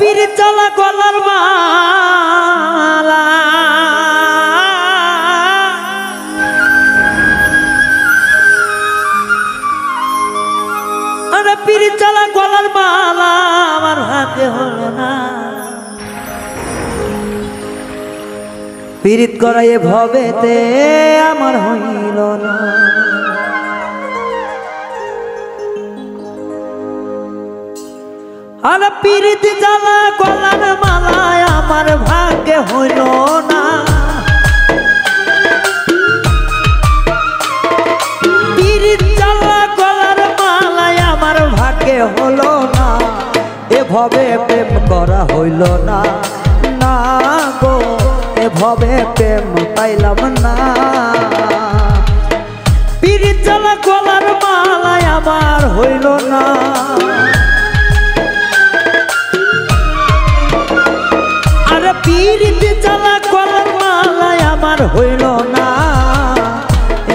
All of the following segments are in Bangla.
পীর চালা গলার মালা আরে পীর চালা গলার মালা আমার হাতে হলো না পীড়িত করায় ভবেতে আমার হইল না আর পীড়িত জ্বালা গলার মালায় আমার ভাগ্যে হইল না পীড়িত জ্বালা গলার মালায় আমার ভাগ্যে হলো না এভাবে প্রেম করা হইল না না গো এভাবে প্রেম পাইলাম না পীড়িত জ্বালা গলার মালায় আমার হইল না আরে পীড়িত জ্বালা গলার মালায় আমার হইল না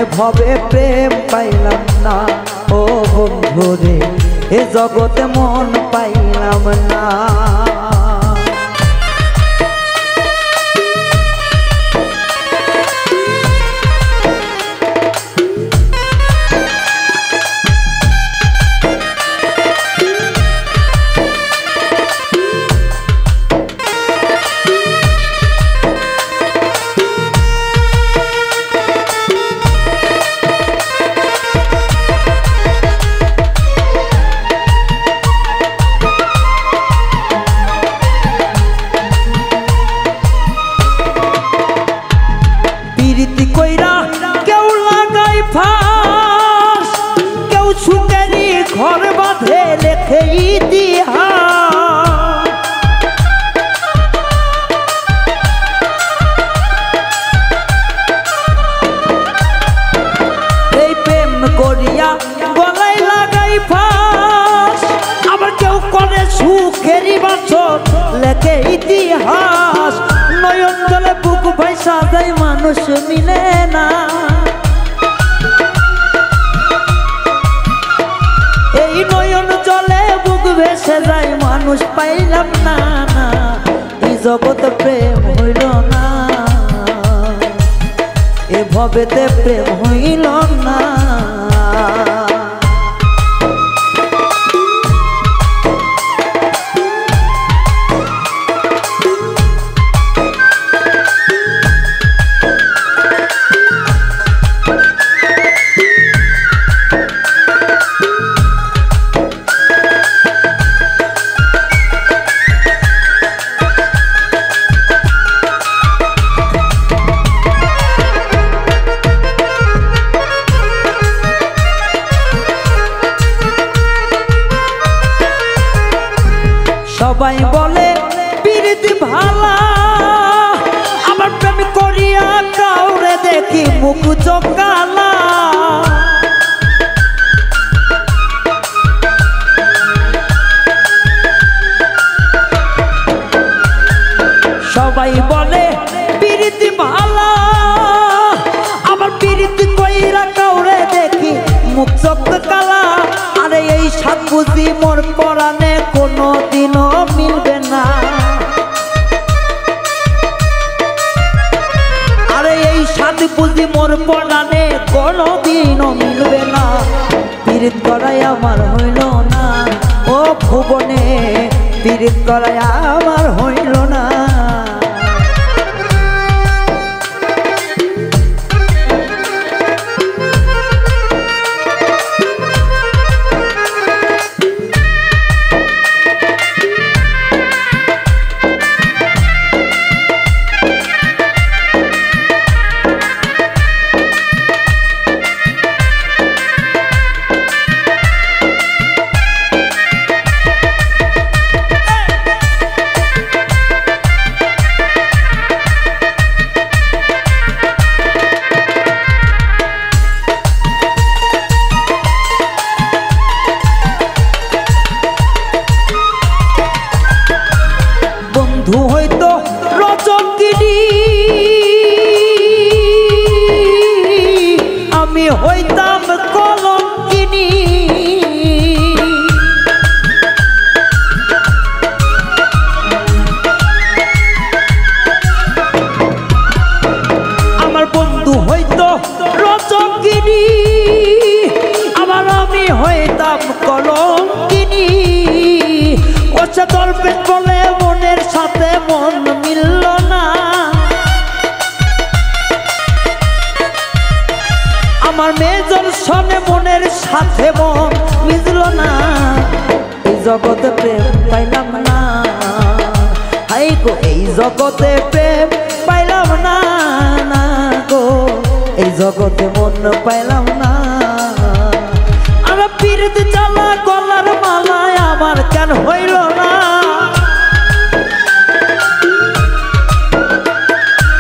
এভাবে প্রেম পাইলাম না ও বন্ধু রে এ জগতে মন পাইলাম না ঘর বাঁধে লেখে ইতিহাস এই প্রেম করিয়া গলায় লাগাই ফাঁস আবার কেউ করে সুখেরই বাসর লেখে ইতিহাস নয়ন জলে বুক ভাইসা যায় মানুষ মিলে না এই নয়ন জলে বুক ভেসে যায় মানুষ পাইলাম না না এই জগৎ প্রেম হইল না এ ভবেতে প্রেম হইল না সবাই বলে পীড়িত ভালা আমার প্রেম করিয়া কাউরে দেখি মুখ চোকালা সবাই বলে পীড়িত ভালা আমার পীড়িত কইরা কাউরে দেখি মুখ চোখ কালা আরে এই সাত বুঝি মোর পরাণে কোনো দিনও মিলবে না আরে এই সাত বুঝি মোর পরাণে কোনো দিনও মিলবে না পীড়িত করাই আমার হইল না ও ভুবনে পীড়িত করাই আমার হইল না বলছে দরবেশ বলে মনের সাথে মন মিলল না, আমার মেজর শোনে মনের সাথে মন মিলল না, এই জগতে প্রেম পাইলাম না, হাই গো এই জগতে প্রেম পাইলাম না, না গো এই জগতে মন পাইলাম না। আমার পীড়িত জ্বালা গলার মালায় আমার কেন হইল না,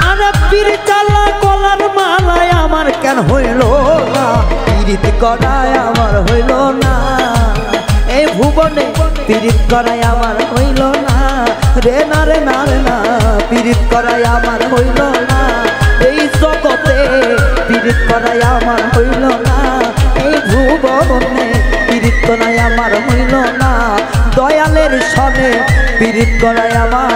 আমার পীড়িত জ্বালা গলার মালায় আমার কেন হইল না, পীড়িত করায় আমার হইল না, এই ভুবনে পীড়িত করায় আমার হইল না, রে না রে না রে না পীড়িত করায় আমার হইল না, এই জগতে পীড়িত করায় আমার হইল না, এই ভুবনে পীড়িত করায় আমার হইল না, দয়ালের সনে পীড়িত করায় আমার